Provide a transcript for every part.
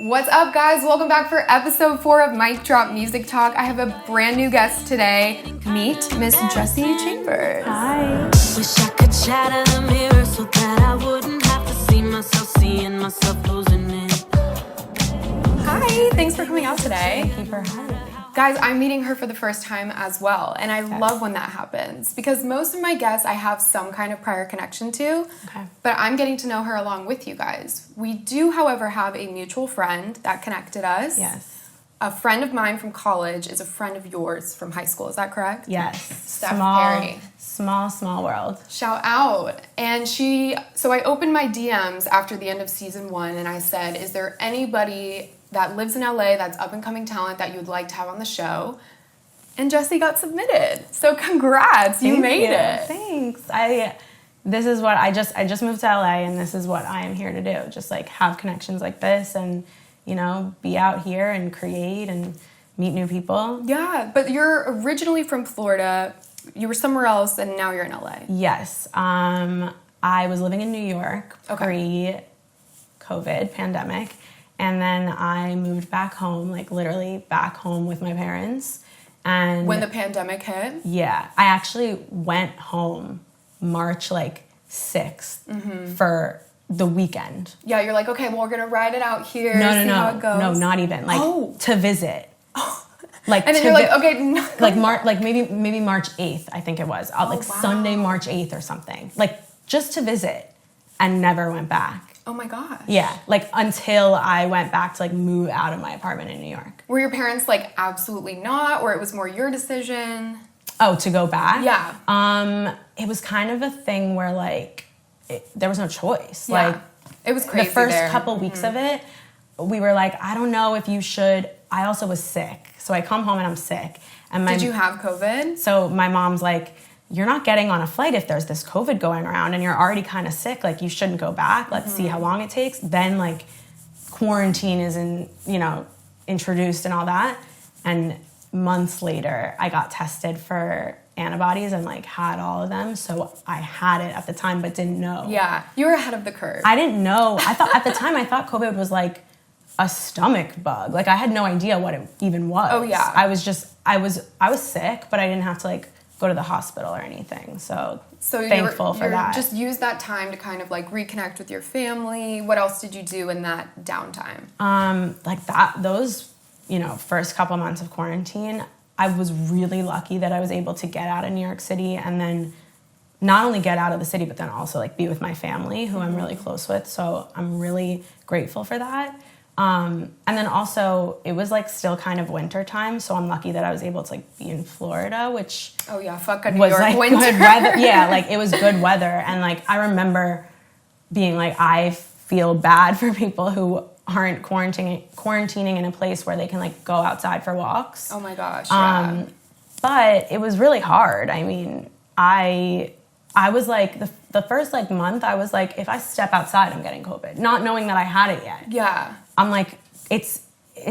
What's up, guys? Welcome back for episode 4 of Mic Drop Music Talk. I have a brand new guest today. Meet Miss Jessie Chambers. Hi. Wish I could shatter the mirror so that I wouldn't have to see myself seeing myself losing it. Hi, thanks for coming out today. Thank you for having me. Guys, I'm meeting her for the first time as well, and I love when that happens because most of my guests I have some kind of prior connection to, but I'm getting to know her along with you guys. We do, however, have a mutual friend that connected us. Yes. A friend of mine from college is a friend of yours from high school. Is that correct? Yes. Steph Perry. Small world. Shout out. And so I opened my DMs after the end of season 1 and I said, is there anybody that lives in LA that's up and coming talent that you would like to have on the show? And Jessie got submitted. So congrats, you made it. Thanks. This is what I just moved to LA and this is what I am here to do. Just like have connections like this and, you know, be out here and create and meet new people. Yeah, but you're originally from Florida. You were somewhere else and now you're in LA. Yes. I was living in New York pre-COVID pandemic. And then I moved back home, like literally back home with my parents. And when the pandemic hit? Yeah. I actually went home March 6th for the weekend. Yeah, you're like, okay, well, we're going to ride it out here, see how it goes. No, not even. To visit. And then you're like, okay, no. Maybe March 8th, I think it was. Sunday, March 8th or something. Just to visit and never went back. Oh my gosh. Yeah, until I went back to move out of my apartment in New York. Were your parents absolutely not, or it was more your decision? Oh, to go back? Yeah. It was kind of a thing where there was no choice. Yeah. It was crazy. The first couple weeks of it, we were like, I don't know if you should. I also was sick, so I come home and I'm sick. And did you have COVID? So my mom's like, you're not getting on a flight if there's this COVID going around and you're already kind of sick. You shouldn't go back. Let's see how long it takes. Then quarantine is introduced and all that. And months later, I got tested for antibodies and had all of them. So I had it at the time, but didn't know. Yeah, you were ahead of the curve. I didn't know. I thought at the time, COVID was a stomach bug. I had no idea what it even was. Oh yeah. I was sick, but I didn't have to go to the hospital or anything. So thankful for that. Just use that time to kind of reconnect with your family. What else did you do in that downtime? Those, first couple months of quarantine, I was really lucky that I was able to get out of New York City and then not only get out of the city, but then also be with my family who I'm really close with. So I'm really grateful for that. And then also it was still kind of winter time, so I'm lucky that I was able to be in Florida, which New York winter. Good weather. Yeah, it was good weather, and I remember being I feel bad for people who aren't quarantining in a place where they can go outside for walks. Oh my gosh. Yeah. But it was really hard. I mean, I was the first month I was if I step outside I'm getting COVID, not knowing that I had it yet. Yeah. I'm it's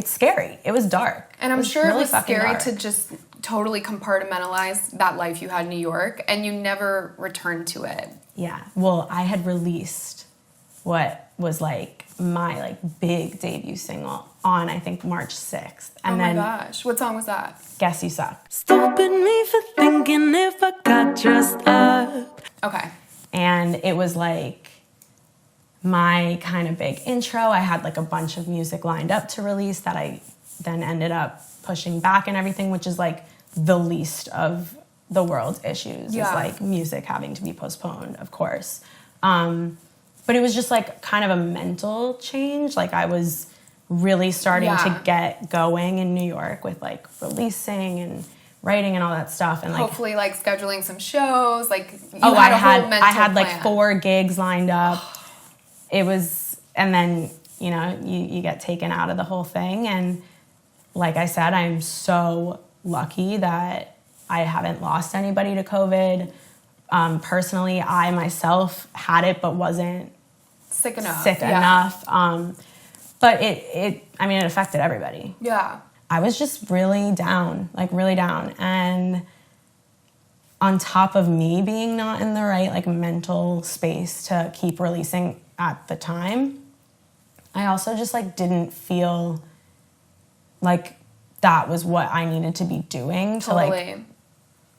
scary. It was dark. And I'm sure really it was scary dark to just totally compartmentalize that life you had in New York and you never returned to it. Yeah. Well, I had released what was my big debut single on I think March 6th. And oh my gosh. What song was that? Guess You Suck. Stupid me for thinking if I got dressed up. Okay. And it was my kind of big intro. I had a bunch of music lined up to release that I then ended up pushing back and everything, which is the least of the world's issues is music having to be postponed, of course. But it was just kind of a mental change. I was really starting to get going in New York with releasing and writing and all that stuff, and hopefully scheduling some shows. I had 4 gigs lined up. It was, and then you get taken out of the whole thing, and like I said, I'm so lucky that I haven't lost anybody to COVID. Personally, I myself had it but wasn't sick enough. But it affected everybody. Yeah. I was just really down, really down. And on top of me being not in the right mental space to keep releasing at the time, I also just like didn't feel like that was what I needed to be doing to like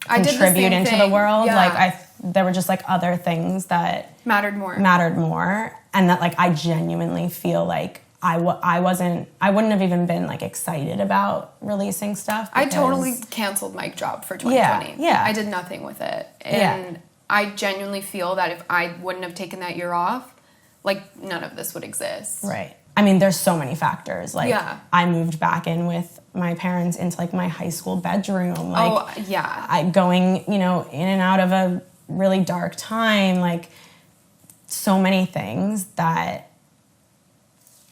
contribute into the world. Yeah. Like there were just like other things that mattered more, and that like I genuinely feel like I wouldn't have even been like excited about releasing stuff. I totally canceled my job for 2020. Yeah. I did nothing with it. And I genuinely feel that if I wouldn't have taken that year off, like none of this would exist. Right. I mean, there's so many factors. Like I moved back in with my parents into like my high school bedroom. Like I going, you know, in and out of a really dark time, like so many things that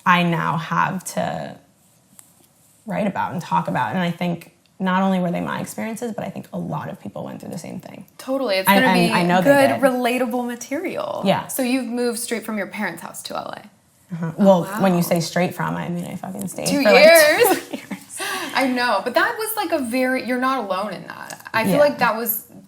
I now have to write about and talk about. And I think not only were they my experiences, but I think a lot of people went through the same thing. Totally. It's going to be I know good, relatable material. Yeah. So you've moved straight from your parents' house to LA. Well, when you say straight from, I mean I fucking stayed 2 for years. Like 2 years. I know. But that was like you're not alone in that. I feel like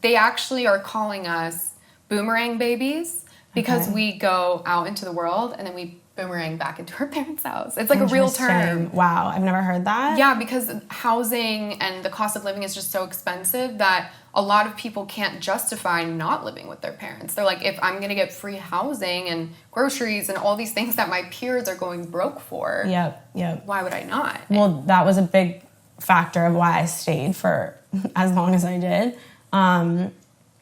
they actually are calling us boomerang babies because we go out into the world and then we boomerang back into our parents' house. It's like a real term. Wow, I've never heard that. Yeah, because housing and the cost of living is just so expensive that a lot of people can't justify not living with their parents. They're like, if I'm going to get free housing and groceries and all these things that my peers are going broke for, why would I not? Well, that was a big factor of why I stayed for as long as I did.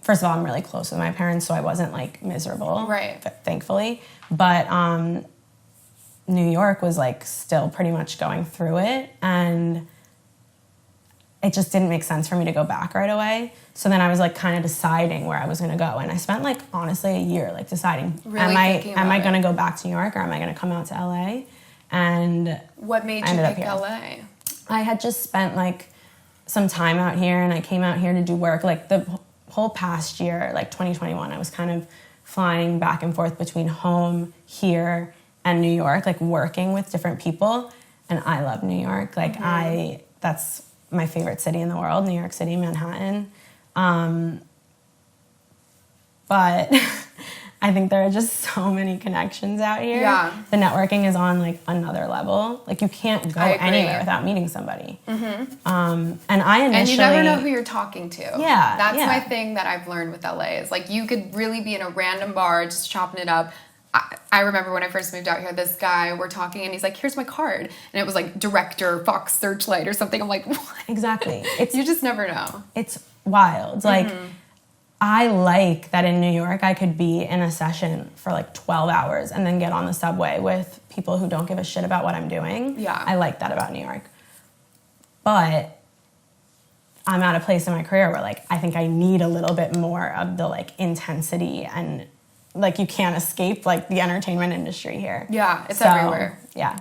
First of all, I'm really close with my parents, so I wasn't like miserable, right? Thankfully. But New York was like still pretty much going through it, and it just didn't make sense for me to go back right away. So then I was like kind of deciding where I was going to go, and I spent like honestly a year like deciding, am I going to go back to New York or am I going to come out to LA? And what made you pick LA? I had just spent like some time out here, and I came out here to do work. Like the whole past year, like 2021, I was kind of flying back and forth between home here and New York, like working with different people. And I love New York. Like that's my favorite city in the world, New York City, Manhattan. But I think there are just so many connections out here. Yeah. The networking is on like another level. Like you can't go anywhere without meeting somebody. And I initially... And you never know who you're talking to. Yeah. That's my thing that I've learned with LA is like you could really be in a random bar just chopping it up. I remember when I first moved out here, this guy, we're talking and he's like, here's my card. And it was like director, Fox Searchlight or something. I'm like, what? Exactly. You just never know. It's wild. Like, I like that in New York, I could be in a session for like 12 hours and then get on the subway with people who don't give a shit about what I'm doing. Yeah. I like that about New York. But I'm at a place in my career where like, I think I need a little bit more of the like intensity, and like you can't escape like the entertainment industry here. Yeah, it's everywhere. Yeah.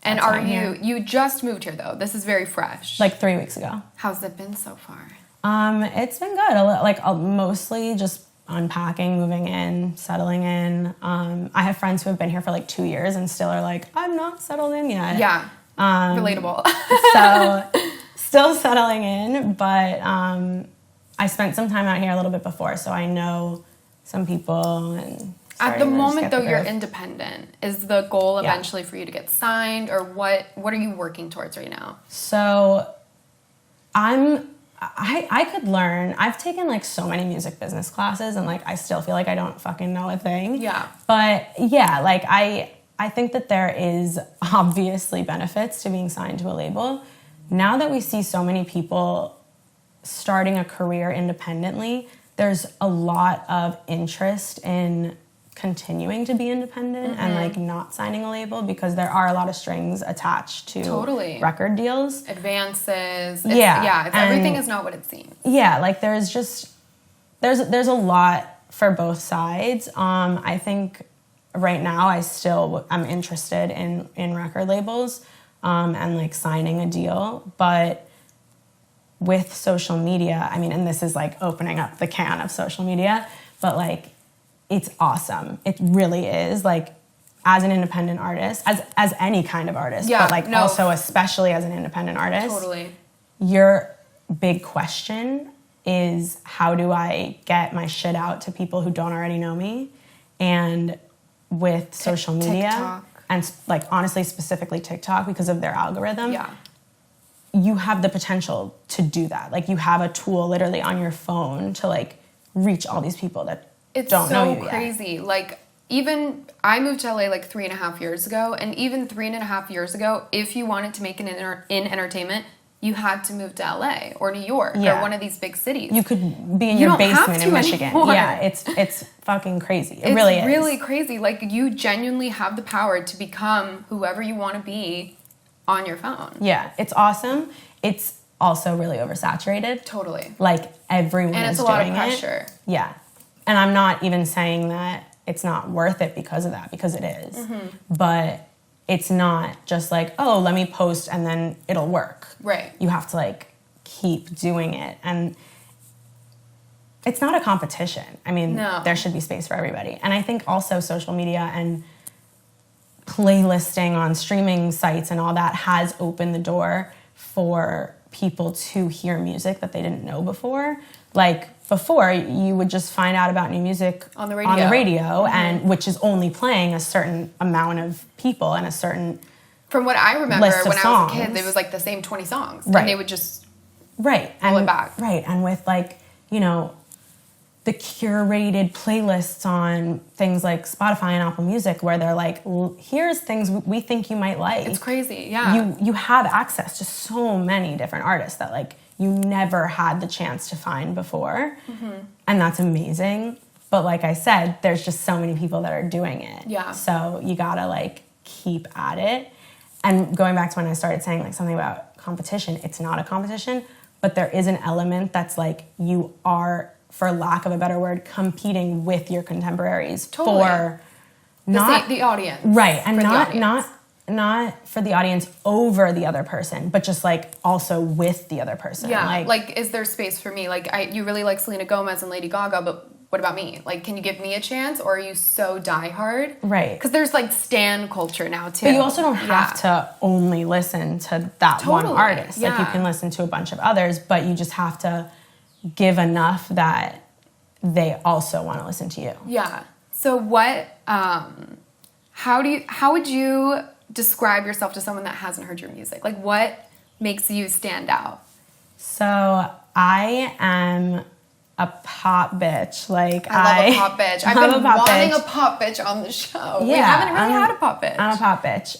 And are you just moved here though? This is very fresh. Like 3 weeks ago. How's it been so far? It's been good. Like mostly just unpacking, moving in, settling in. I have friends who have been here for like 2 years and still are like, I'm not settled in yet. Yeah. Relatable. So still settling in, but I spent some time out here a little bit before, so I know some people. And at the moment though, you're independent. Is the goal eventually for you to get signed, or what are you working towards right now? So I could learn. I've taken like so many music business classes, and like I still feel like I don't fucking know a thing. Yeah. But yeah, like I think that there is obviously benefits to being signed to a label. Now that we see so many people starting a career independently, there's a lot of interest in continuing to be independent and like not signing a label, because there are a lot of strings attached to record deals, advances. Everything is not what it seems. Yeah, like there's a lot for both sides. I think right now I'm interested in record labels and like signing a deal, but with social media, I mean, and this is like opening up the can of social media, but like it's awesome. It really is. Like as an independent artist, as any kind of artist, but like also especially as an independent artist, your big question is, how do I get my shit out to people who don't already know me? And with social media, TikTok. and like honestly specifically TikTok because of their algorithm, Yeah. you have the potential to do that. Like you have a tool literally on your phone to like reach all these people that don't know you yet. It's so crazy. Like, even I moved to LA like 3.5 years ago, and even 3.5 years ago, if you wanted to make it in entertainment, you had to move to LA or New York or one of these big cities. You could be in your basement in Michigan. Anymore. Yeah, it's fucking crazy. It really is. It's really crazy. Like, you genuinely have the power to become whoever you want to be on your phone. Yeah, it's awesome. It's also really oversaturated. Totally. Like, everyone is doing it. And it's a lot of pressure. Yeah. And I'm not even saying that it's not worth it because of that, because it is. Mm-hmm. But it's not just like, oh, let me post and then it'll work. Right. You have to like keep doing it. And it's not a competition. I mean, there should be space for everybody. And I think also social media and playlisting on streaming sites and all that has opened the door for people to hear music that they didn't know before. Like, before, you would just find out about new music on the radio, and which is only playing a certain amount of people and a certain From what I remember, list of when songs. I was a kid, it was like the same 20 songs. Right. And they would just roll it back. Right, and with like, you know, the curated playlists on things like Spotify and Apple Music where they're like, here's things we think you might like. It's crazy, yeah. You have access to so many different artists that like you never had the chance to find before. Mm-hmm. And that's amazing. But like I said, there's just so many people that are doing it. Yeah. So you gotta like keep at it. And going back to when I started saying like something about competition, it's not a competition, but there is an element that's like you are, for lack of a better word, competing with your contemporaries for not the audience. Right. And not for the audience over the other person, but just like also with the other person. Yeah. Like is there space for me? Like you really like Selena Gomez and Lady Gaga, but what about me? Like, can you give me a chance, or are you so diehard? Right. Because there's like stan culture now too. But you also don't have to only listen to that one artist. Yeah. Like you can listen to a bunch of others, but you just have to give enough that they also want to listen to you. Yeah. So what? How would you describe yourself to someone that hasn't heard your music? Like, what makes you stand out? So I am a pop bitch. Like I love a pop bitch. I've been wanting a pop bitch on the show. Yeah, we haven't really had a pop bitch. I'm a pop bitch.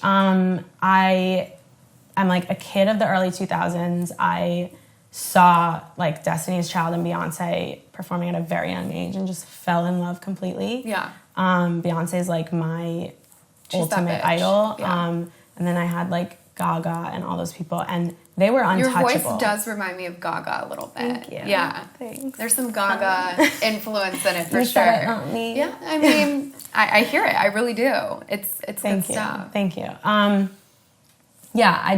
I'm like a kid of the early 2000s. I saw like Destiny's Child and Beyonce performing at a very young age and just fell in love completely. Yeah. Beyonce is like my ultimate idol. Yeah. And then I had like Gaga and all those people, and they were untouchable. Your voice does remind me of Gaga a little bit. Thank you. Yeah. Thanks. There's some Gaga influence in it for you sure. said it, not me. Yeah, I mean, I hear it. I really do. It's good stuff. Thank you. Yeah,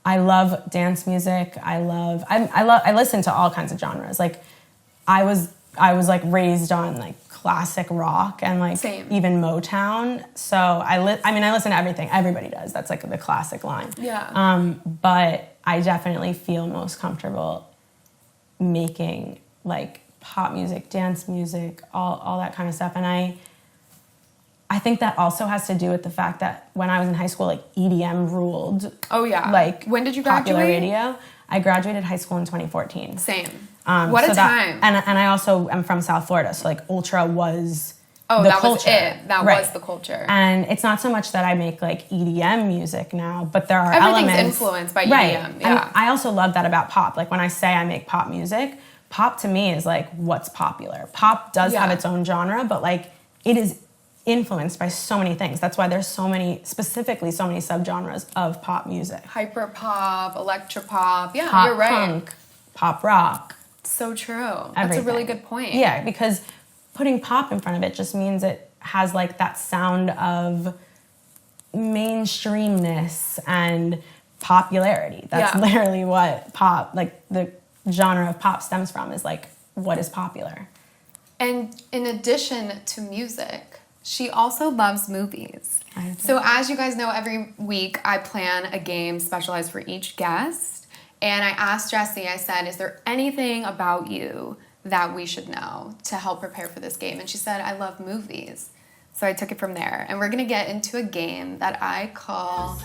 I love dance music. I listen to all kinds of genres. Like I was like raised on like classic rock and like even Motown. So I listen to everything. Everybody does. That's like the classic line. Yeah. But I definitely feel most comfortable making like pop music, dance music, all that kind of stuff. And I think that also has to do with the fact that when I was in high school, like EDM ruled. Oh yeah. Like when did you graduate? Popular radio. I graduated high school in 2014. Same. What a time. And I also am from South Florida, so like ultra was the that culture. was it. That was the culture. And it's not so much that I make like EDM music now, but there are Everything's elements influenced by EDM. Right. Yeah. And I also love that about pop. Like when I say I make pop music, pop to me is like what's popular. Pop does have its own genre, but like it is influenced by so many things. That's why there's specifically so many subgenres of pop music. Hyper pop, electropop. Yeah, pop you're right. Punk, pop rock. So true. Everything. That's a really good point. Yeah, because putting pop in front of it just means it has like that sound of mainstreamness and popularity. That's literally what pop, like the genre of pop stems from, is like what is popular. And in addition to music, she also loves movies. So as you guys know, every week I plan a game specialized for each guest. And I asked Jessie, I said, is there anything about you that we should know to help prepare for this game? And she said, I love movies. So I took it from there. And we're going to get into a game that I call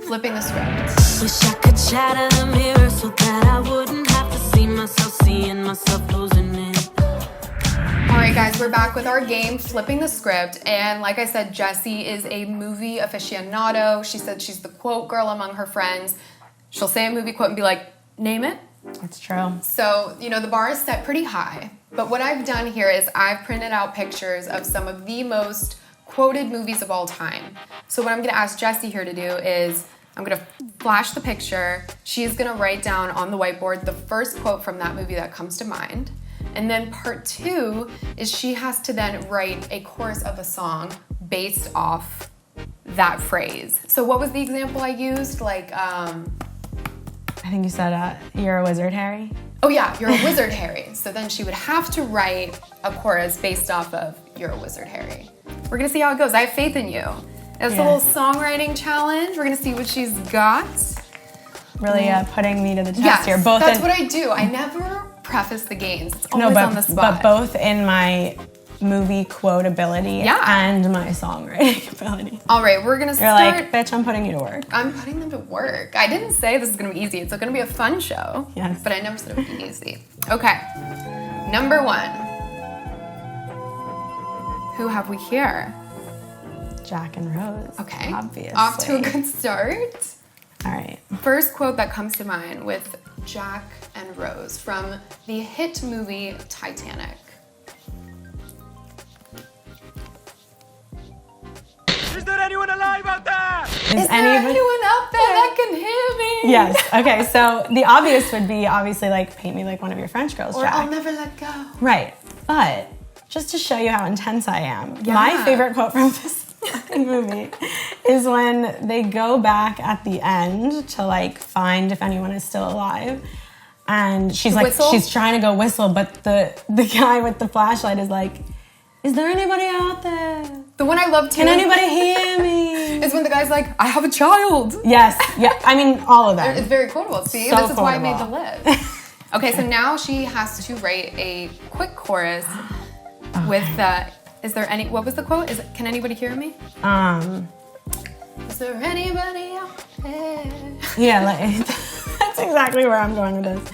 Flipping the Script. Wish I could shatter the mirror so that I wouldn't have to see myself seeing myself losing it. All right, guys, we're back with our game, Flipping the Script. And like I said, Jessie is a movie aficionado. She said she's the quote girl among her friends. She'll say a movie quote and be like, name it. It's true. So, the bar is set pretty high. But what I've done here is I've printed out pictures of some of the most quoted movies of all time. So what I'm going to ask Jessie here to do is I'm going to flash the picture. She is going to write down on the whiteboard the first quote from that movie that comes to mind. And then part 2 is she has to then write a chorus of a song based off that phrase. So what was the example I used? I think you said, you're a wizard, Harry. Oh yeah, you're a wizard, Harry. So then she would have to write a chorus based off of you're a wizard, Harry. We're gonna see how it goes. I have faith in you. It's a little songwriting challenge. We're gonna see what she's got. Really putting me to the test here. Both that's what I do. I never preface the games. It's always on the spot. But both in my movie quote ability and my songwriting ability. All right, we're gonna You're start. like, bitch, I'm putting you to work. I'm putting them to work. I didn't say this is gonna be easy. It's gonna be a fun show. Yes. But I never said it would be easy. Okay, number 1. Who have we here? Jack and Rose. Okay. Obviously. Off to a good start. All right. First quote that comes to mind with Jack and Rose from the hit movie Titanic. Is there anyone alive out there? Is there anyone out there that can hear me? Yes. Okay. So the obvious would be obviously like paint me like one of your French girls, Or Jack. I'll never let go. Right. But just to show you how intense I am, my favorite quote from this fucking movie is when they go back at the end to like find if anyone is still alive. And she's like, whistle? she's trying to go whistle, but the guy with the flashlight is like, is there anybody out there? The one I love too. Can anybody hear me? Is when the guy's like, I have a child. Yes. Yeah. I mean, all of them. It's very quotable. See, So this is why I made the quotable. list. Okay, so now she has to write a quick chorus with what was the quote? Can anybody hear me? Is there anybody out there? Yeah, like, that's exactly where I'm going with this.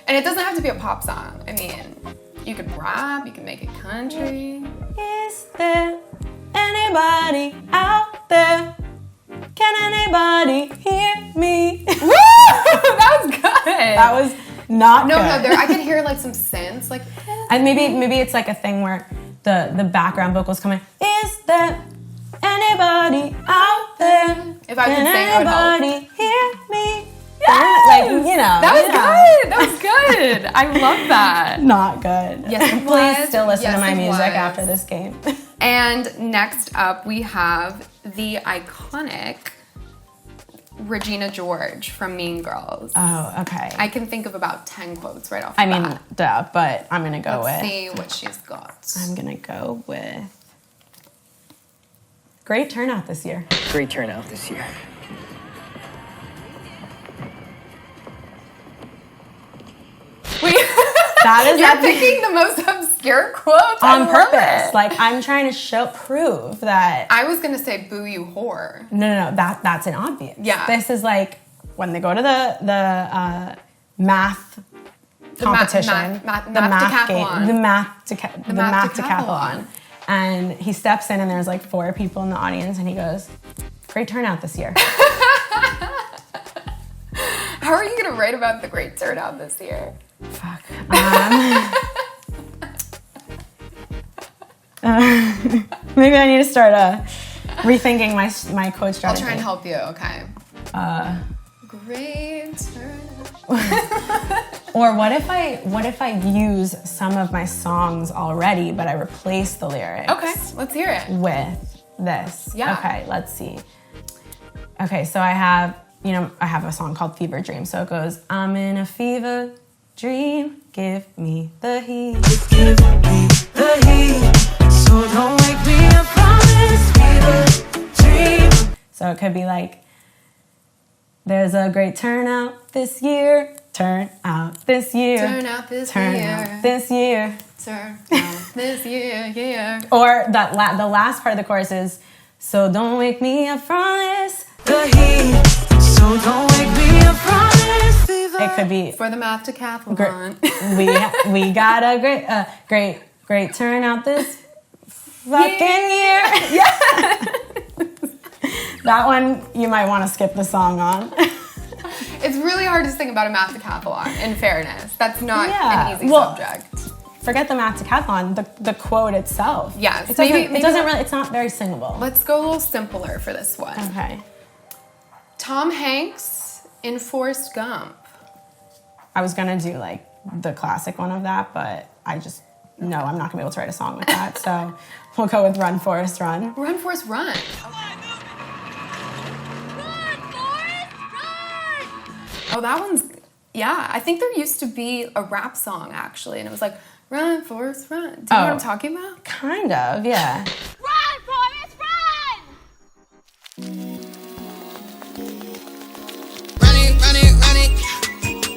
And it doesn't have to be a pop song. I mean, you could rap, you can make it country. Is there anybody out there? Can anybody hear me? Woo! That was good. That was not good. No, I could hear like some synths, like. And maybe it's like a thing where the background vocals come in. Is there anybody out there? If I could sing, I would help. Anybody hear me? Yes! Like, you know. That was good. That was good. I love that. Not good. Yes, it Please was. still listen Yes, to my it music was. after this game. And next up, we have the iconic Regina George from Mean Girls. Oh, okay. I can think of about 10 quotes right off the I mean, bat. duh, but I'm going to go Let's with... see what she's got. I'm going to go with... Great turnout this year. Great turnout this year. Wait, That you're picking the most obscure quotes on I love purpose. it. Like, I'm trying to prove that... I was gonna say "boo you whore." No, that's an obvious. Yeah. This is like when they go to the math competition, the math decathlon. the math decathlon, and he steps in and there's like 4 people in the audience and he goes, "Great turnout this year." How are you gonna write about the great turnout this year? Fuck. Maybe I need to start rethinking my quote I'll strategy. try and help you. Okay. Great turnout. Or what if I use some of my songs already, but I replace the lyrics? Okay, let's hear it. With this. Yeah. Okay, let's see. Okay, so I have a song called Fever Dream. So it goes, I'm in a fever dream, give me the heat. Give me the heat, so don't wake me up from this fever dream. So it could be like, there's a great turnout this year, turn out this year, Turn out this turn year. out this year. turn out this year, yeah. Or the last part of the chorus is, so don't wake me up from this. The heat, so don't wake me up from this fever. It could be, For the math decathlon. we got a great turnout this fucking year. Yeah. That one you might want to skip the song on. It's really hard to sing about a math decathlon, in fairness. That's not an easy subject. Forget the math decathlon, the quote itself. Yes, It's not very singable. Let's go a little simpler for this one. Okay. Tom Hanks in Forrest Gump. I was gonna do like the classic one of that, but I'm not gonna be able to write a song with that. So we'll go with Run Forrest Run. Run, Forrest, run. Oh, that one's, yeah. I think there used to be a rap song, actually, and it was like, Run, Forrest, run. Do you know what I'm talking about? Kind of, yeah. Run, Forrest, run! Run it.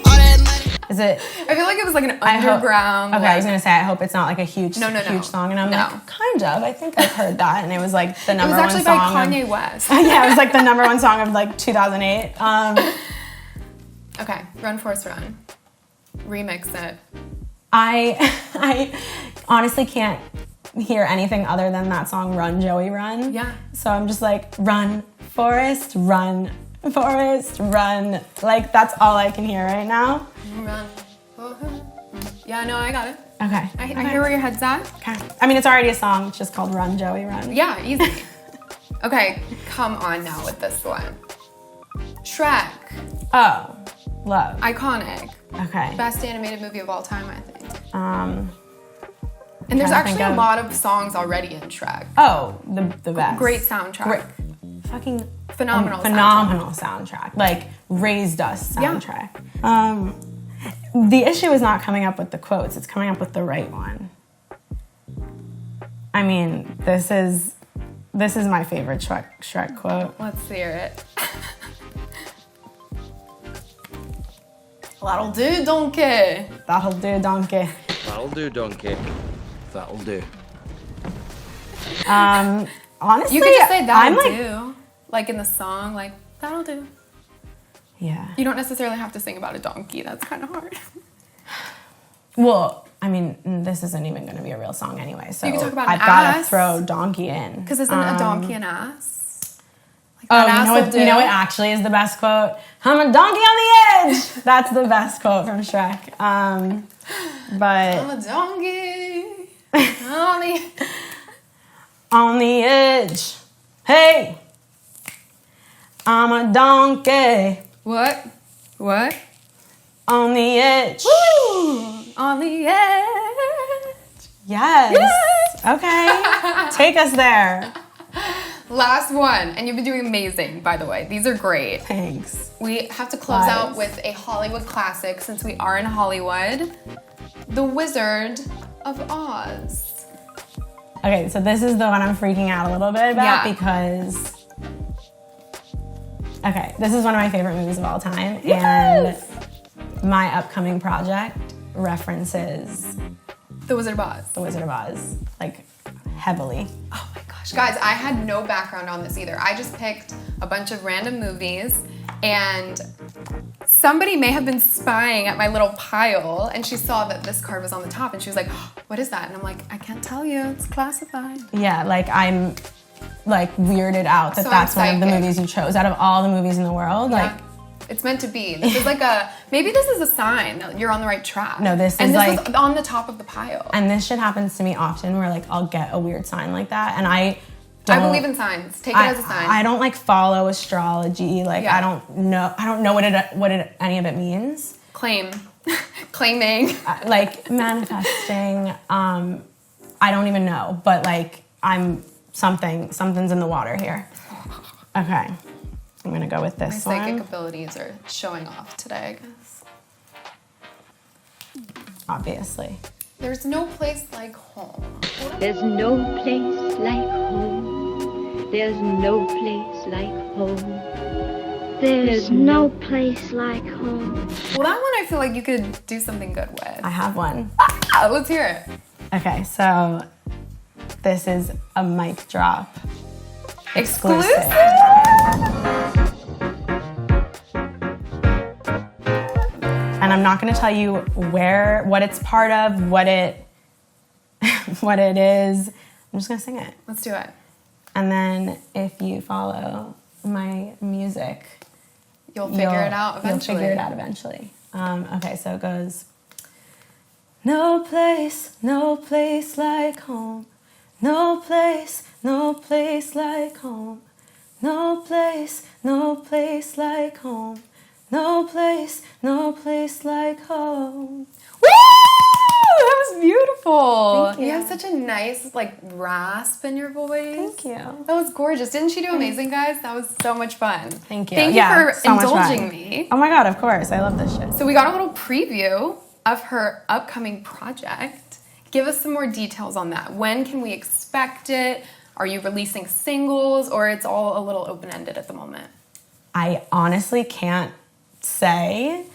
All that money. Is it? I feel like it was like an underground. Okay, I was gonna say, I hope it's not like a huge No. song, and I'm No. like, kind of. I think I've heard that, and it was like the It number was one actually song. by Kanye West. Yeah, it was like the number one song of like 2008. Okay, Run, Forrest, Run. Remix it. I honestly can't hear anything other than that song, Run, Joey, Run. Yeah. So I'm just like, Run, Forrest, Run, Forrest, Run. Like, that's all I can hear right now. Run. Yeah, no, I got it. Okay. I hear where your head's at. Okay. I mean, it's already a song. It's just called Run, Joey, Run. Yeah, easy. Okay, come on now with this one. Shrek. Oh, love. Iconic. Okay. Best animated movie of all time, I think. Um. And there's trying to actually think a of- lot of songs already in Shrek. Oh, the best. Great soundtrack. Fucking Phenomenal soundtrack. Like, raised us soundtrack. The issue is not coming up with the quotes, it's coming up with the right one. I mean, this is my favorite Shrek quote. Let's hear it. That'll do, donkey. That'll do, donkey. That'll do, donkey. That'll do. Honestly, You could just say that'll I'm like, do. Like in the song, like, that'll do. yeah. You don't necessarily have to sing about a donkey. That's kind of hard. Well, I mean, this isn't even going to be a real song anyway, so You can talk about an I've got to ass. throw donkey in. Because isn't a donkey an ass? Like, Oh, that you ass know will what? do. You know what actually is the best quote? I'm a donkey on the edge. That's the best quote from Shrek. But I'm a donkey. on the... on the edge, hey, I'm a donkey What? What? on the edge. Woo! On the edge. Yes. Okay. Take us there. Last one. And you've been doing amazing, by the way. These are great. Thanks. We have to close out Lies. with a Hollywood classic since we are in Hollywood. The Wizard of Oz. Okay, so this is the one I'm freaking out a little bit about Yeah. because. Okay, this is one of my favorite movies of all time, Yes! and my upcoming project references The Wizard of Oz. The Wizard of Oz, like, heavily. Oh my gosh. Guys, I had no background on this either. I just picked a bunch of random movies and somebody may have been spying at my little pile and she saw that this card was on the top and she was like, oh, what is that? And I'm like, I can't tell you. It's classified. Yeah, like, I'm, like, weirded out that So that's one of the psychic. movies you chose out of all the movies in the world. Like, Yeah. It's meant to be. This is like maybe this is a sign that you're on the right track. No, this and is this like- was on the top of the pile. and this shit happens to me often where, like, I'll get a weird sign like that, and I don't... I believe in signs. Take it as a sign. I don't, like, follow astrology. Like, Yeah. I don't know any of it means. Claiming. Like, manifesting, I don't even know, but, like, something's in the water here. Okay, I'm gonna go with My this psychic one, abilities are showing off today, I guess. obviously. There's no place like home. There's no place like home. There's no place like home. There's no place like home. Well, that one I feel like you could do something good with. I have one. Let's hear it. Okay, so this is a mic drop. Exclusive? And I'm not going to tell you what it's part of, what it is. I'm just going to sing it. Let's do it. And then if you follow my music, You'll figure it out eventually. You'll figure it out eventually. Okay, so it goes, no place like home. No place like home. No place like home. No place like home. Woo! That was beautiful. Thank you. You have such a nice, like, rasp in your voice. Thank you. That was gorgeous. Didn't she do amazing, guys? That was so much fun. Thank you. Thank you for so much fun. indulging me. Oh my God, of course. I love this shit. So we got a little preview of her upcoming project. Give us some more details on that. When can we expect it? Are you releasing singles, or it's all a little open-ended at the moment? I honestly can't say,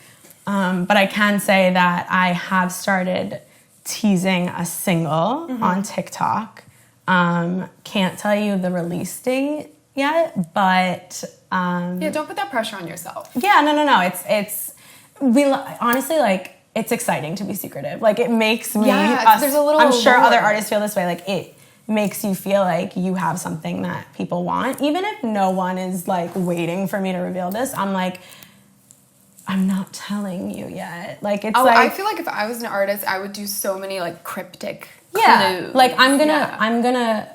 but I can say that I have started teasing a single on TikTok. Can't tell you the release date yet, but Yeah, don't put that pressure on yourself. yeah, no. Honestly, like, it's exciting to be secretive. Like, it makes me. Yeah, there's a little I'm sure allure. other artists feel this way. Like, it makes you feel like you have something that people want, even if no one is like waiting for me to reveal this. I'm like, I'm not telling you yet. Like, it's like, I feel like if I was an artist, I would do so many like cryptic clues. like I'm gonna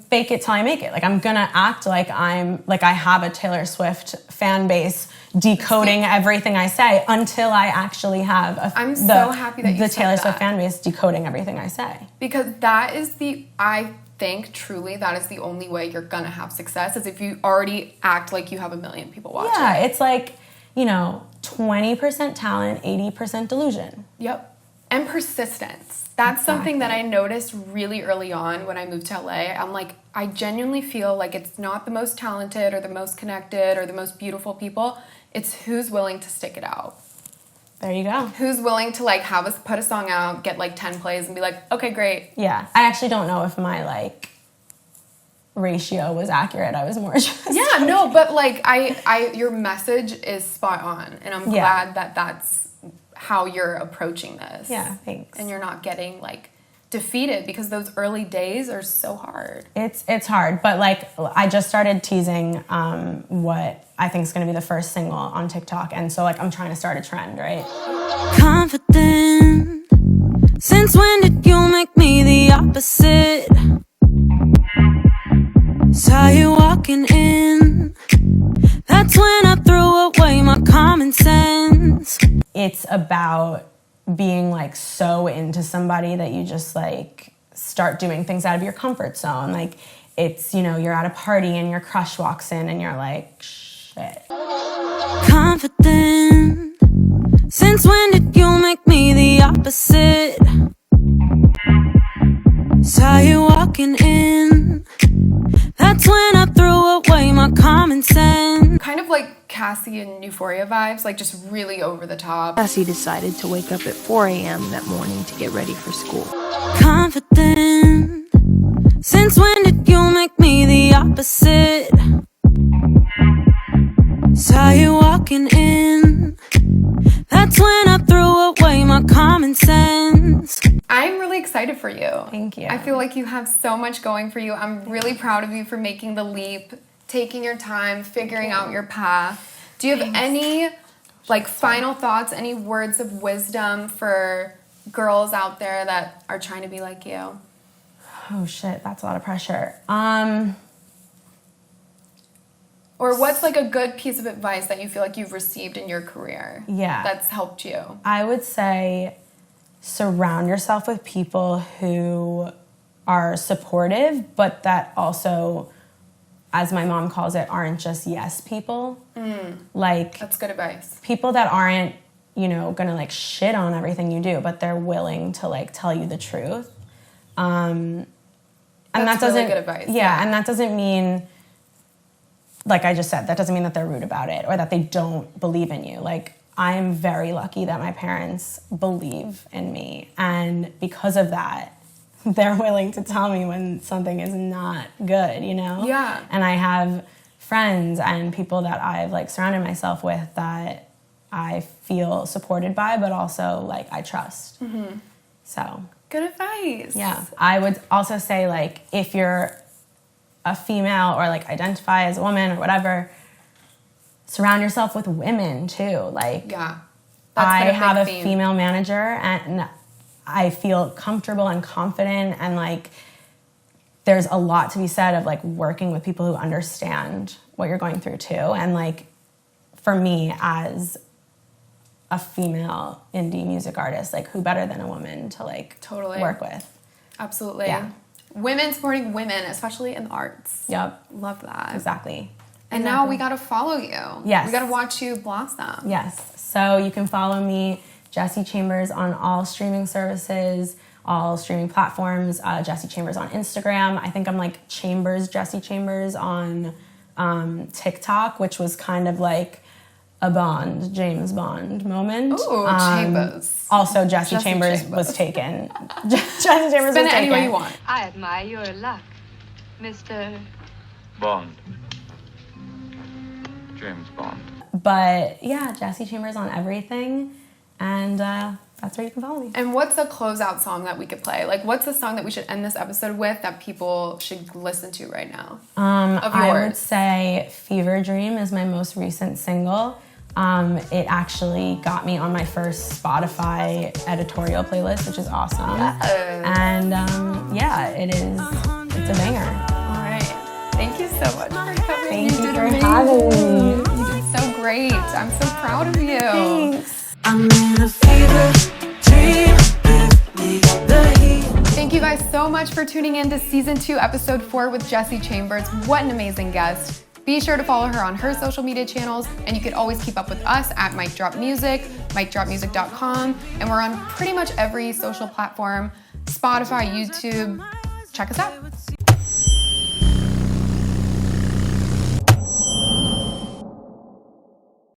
fake it till I make it. Like, I'm gonna act like I have a Taylor Swift fan base decoding everything I say until I actually have I'm so happy that you the said Taylor that. Swift fan base decoding everything I say. Because that is I think truly that is the only way you're gonna have success, is if you already act like you have a million people watching. Yeah, it's like, 20% talent, 80% delusion. Yep. And persistence. That's something that I noticed really early on when I moved to LA. I'm like, I genuinely feel like it's not the most talented or the most connected or the most beautiful people. It's who's willing to stick it out. There you go. Who's willing to like have us put a song out, get like 10 plays and be like, okay, great. Yeah, I actually don't know if my like ratio was accurate. I was more just Yeah, no, but like your message is spot on, and I'm glad that that's how you're approaching this. Yeah, thanks. And you're not getting like defeated, because those early days are so hard. It's hard, but like I just started teasing what I think is going to be the first single on TikTok, and so like I'm trying to start a trend, right? Confident. Since when did you make me the opposite? Saw you walking in. That's when I threw away my common sense. It's about being like so into somebody that you just like start doing things out of your comfort zone. Like, it's, you're at a party and your crush walks in and you're like, shit. Confident. Since when did you make me the opposite? Saw you walking in. That's when I threw away my common sense. Kind of like Cassie and Euphoria vibes, like just really over the top. Cassie decided to wake up at 4 a.m. that morning to get ready for school. Confident. Since when did you make me the opposite? Saw you walking in. That's when I threw away my common sense. I'm really excited for you. Thank you. I feel like you have so much going for you. I'm really proud of you for making the leap, taking your time, figuring out your path. Do you have any like final thoughts, any words of wisdom for girls out there that are trying to be like you? Oh shit, that's a lot of pressure. Or what's like a good piece of advice that you feel like you've received in your career? Yeah. That's helped you. I would say surround yourself with people who are supportive, but that also, as my mom calls it, aren't just yes people. Like, That's good advice. people that aren't, gonna like shit on everything you do, but they're willing to like tell you the truth. And That's that doesn't, really good advice. Yeah, and that doesn't mean, like I just said, that doesn't mean that they're rude about it or that they don't believe in you. Like, I'm very lucky that my parents believe in me. And because of that, they're willing to tell me when something is not good, you know? Yeah. And I have friends and people that I've like surrounded myself with that I feel supported by, but also like I trust. So Good advice. yeah, I would also say like if you're a female or like identify as a woman or whatever, surround yourself with women too. Like Yeah. I been a have a big theme. female manager and I feel comfortable and confident, and like there's a lot to be said of like working with people who understand what you're going through too. And like for me as a female indie music artist, like who better than a woman to like Totally. work with? Absolutely. Yeah. Women supporting women, especially in the arts. Yep, Love that. exactly. And now we got to follow you. Yes. We got to watch you blossom. Yes. So you can follow me, Jessie Chambers, on all streaming services, all streaming platforms. Jessie Chambers on Instagram. I think I'm like Chambers, Jessie Chambers on TikTok, which was kind of like a James Bond moment. Ooh, Chambers. Also, Jessie Jessie Chambers Chambers. was taken. Jessie Chambers Spin was it any way taken. you want. I admire your luck, Mr. Bond. James Bond. But yeah, Jessie Chambers on everything. And that's where you can follow me. And what's a closeout song that we could play? Like, what's the song that we should end this episode with that people should listen to right now? Of I would yours. say Fever Dream is my most recent single. It actually got me on my first Spotify editorial playlist, which is awesome. And yeah, it's a banger. All right. Thank you so much for coming. Thank you did for amazing. having me. You did so great. I'm so proud of you. Thanks. I'm in a fever dream. Give me the heat. Thank you guys so much for tuning in to season 2, episode 4 with Jessie Chambers. What an amazing guest. Be sure to follow her on her social media channels, and you can always keep up with us at Mic Drop Music, micdropmusic.com, and we're on pretty much every social platform, Spotify, YouTube. Check us out.